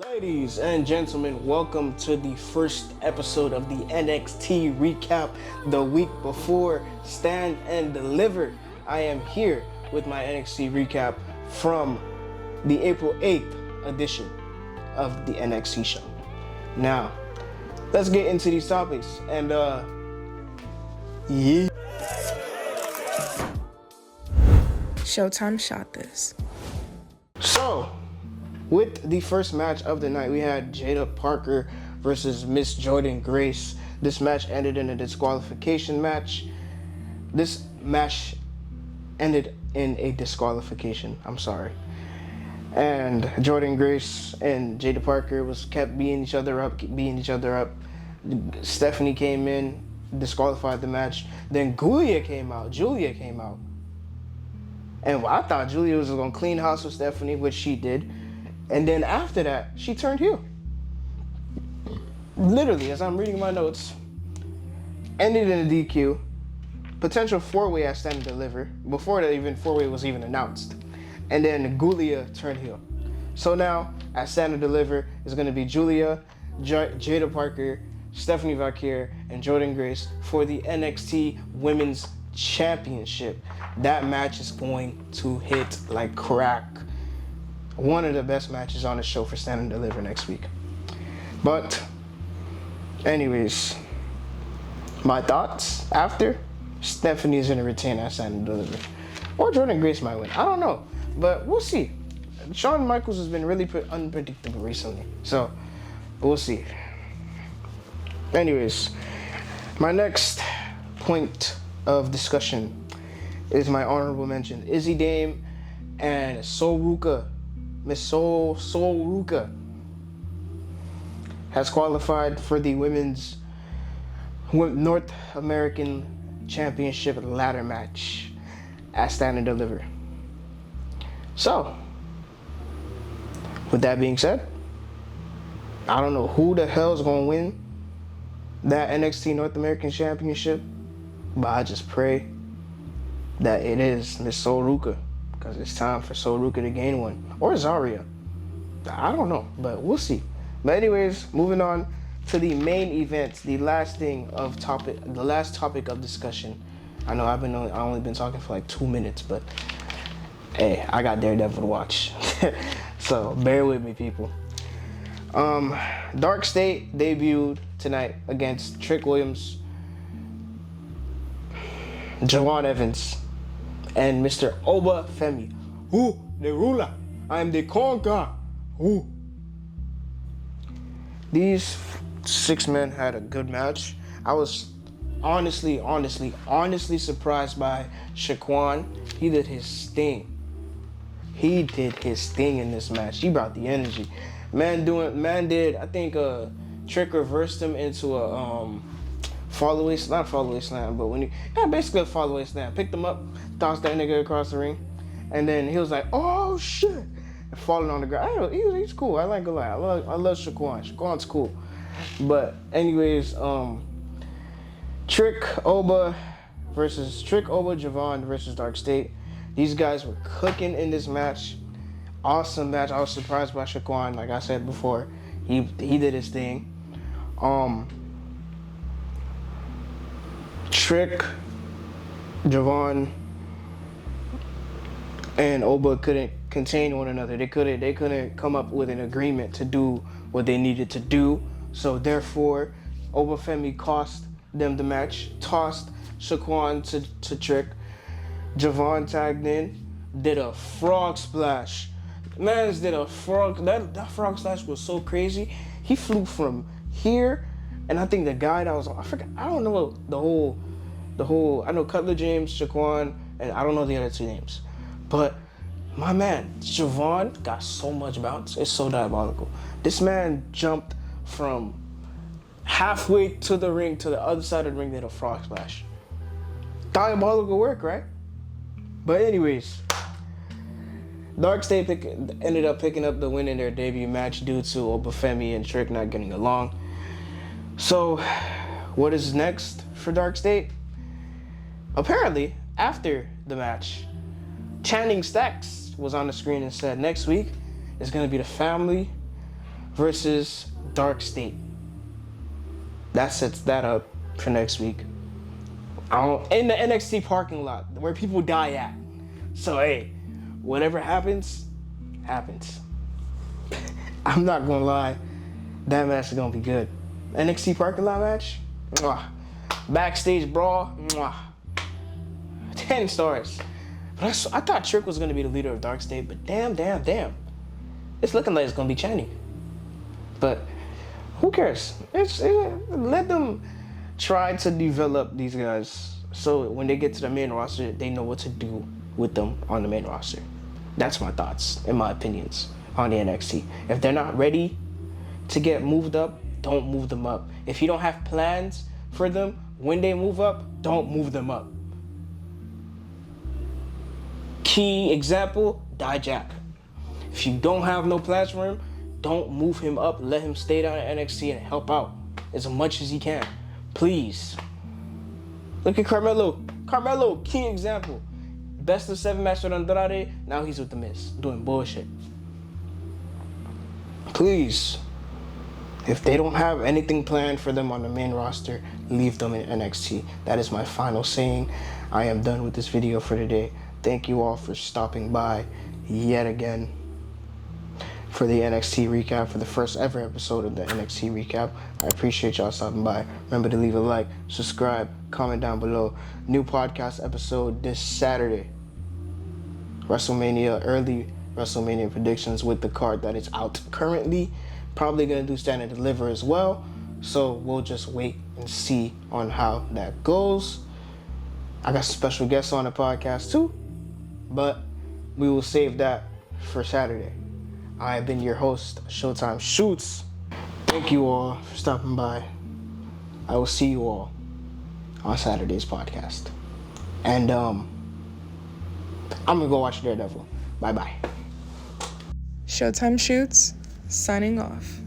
Ladies and gentlemen, welcome to the first episode of the NXT recap the week before Stand and Deliver. I am here with my NXT recap from the April 8th edition of the NXT show. Now, let's get into these topics and Showtime shot this. So, with the first match of the night, we had Jada Parker versus Miss Jordynne Grace. This match ended in a disqualification match. This match ended in a disqualification. I'm sorry. And Jordynne Grace and Jada Parker kept beating each other up. Stephanie came in, disqualified the match. Then Giulia came out. And I thought Giulia was going to clean house with Stephanie, which she did. And then after that, she turned heel. Literally, as I'm reading my notes, ended in a DQ, potential four-way at Stand and Deliver, before that even four-way was even announced. And then Giulia turned heel. So now, at Stand and Deliver, it's going to be Giulia, Jada Parker, Stephanie Vaquer, and Jordynne Grace for the NXT Women's Championship. That match is going to hit like crack. One of the best matches on the show for Stand and Deliver next week. But, anyways, my thoughts after, Stephanie is going to retain at Stand and Deliver. Or Jordynne Grace might win. I don't know. But we'll see. Shawn Michaels has been really unpredictable recently. So, we'll see. Anyways, my next point of discussion is my honorable mention. Izzy Dame and Miss Sol Ruka has qualified for the Women's North American Championship ladder match at Stand and Deliver. So, with that being said, I don't know who the hell's gonna win that NXT North American Championship, but I just pray that it is Miss Sol Ruka, because it's time for Sol Ruka to gain one. Or Zarya. I don't know, but we'll see. But anyways, moving on to the main event, the last topic of discussion. I know I only been talking for like 2 minutes, but hey, I got Daredevil to watch. So bear with me, people. DARKSTATE debuted tonight against Trick Williams, Javon Evans, and Mr. Oba Femi. Who? The ruler. I am the conqueror. Who? These 6 men had a good match. I was honestly surprised by Shaquan. He did his thing in this match. He brought the energy. Man did, I think Trick reversed him into a not follow-away slam, but basically a follow-away slam. Picked him up, tossed that nigga across the ring, and then he was like, oh shit, and falling on the ground. He's cool. I like a lot. I love Shaquan. Shaquan's cool. But anyways, Trick, Oba, Javon versus DARKSTATE. These guys were cooking in this match. Awesome match. I was surprised by Shaquan. Like I said before, he did his thing. Trick, Javon, and Oba couldn't contain one another. They couldn't come up with an agreement to do what they needed to do. So therefore, Oba Femi cost them the match, tossed Shaquan to Trick. Javon tagged in, did a frog splash. Man's did a frog. That frog splash was so crazy. He flew from here, and I think the guy that was on, I don't know the whole. I know Cutler James, Shaquan, and I don't know the other two names, but my man Javon got so much bounce. It's so diabolical. This man jumped from halfway to the ring to the other side of the ring, did a frog splash. Diabolical work, right? But anyways, DARKSTATE ended up picking up the win in their debut match due to Oba Femi and Trick not getting along. So, what is next for DARKSTATE? Apparently, after the match, Channing Stacks was on the screen and said next week is going to be the family versus DARKSTATE. That sets that up for next week. In the NXT parking lot where people die at. So hey, whatever happens, happens. I'm not gonna lie, that match is gonna be good. NXT parking lot match, mwah. Backstage brawl, mwah. 10 stars. But I thought Trick was gonna be the leader of DARKSTATE, but damn. It's looking like it's gonna be Channing. But who cares? Let them try to develop these guys so when they get to the main roster, they know what to do with them on the main roster. That's my thoughts and my opinions on the NXT. If they're not ready to get moved up, don't move them up. If you don't have plans for them when they move up, don't move them up. Key example, Dijak. If you don't have no plans for him, don't move him up. Let him stay down at NXT and help out as much as he can. Please. Look at Carmelo. Carmelo, key example. Best of 7 match with Andrade. Now he's with The Miz, doing bullshit. Please. If they don't have anything planned for them on the main roster, leave them in NXT. That is my final saying. I am done with this video for today. Thank you all for stopping by yet again for the NXT recap, for the first ever episode of the NXT recap. I appreciate y'all stopping by. Remember to leave a like, subscribe, comment down below. New podcast episode this Saturday. WrestleMania, early WrestleMania predictions with the card that is out currently. Probably gonna do Stand and Deliver as well. So we'll just wait and see on how that goes. I got special guests on the podcast too, but we will save that for Saturday. I have been your host, ShowtimeShootz. Thank you all for stopping by. I will see you all on Saturday's podcast. And I'm gonna go watch Daredevil. Bye-bye. ShowtimeShootz, signing off.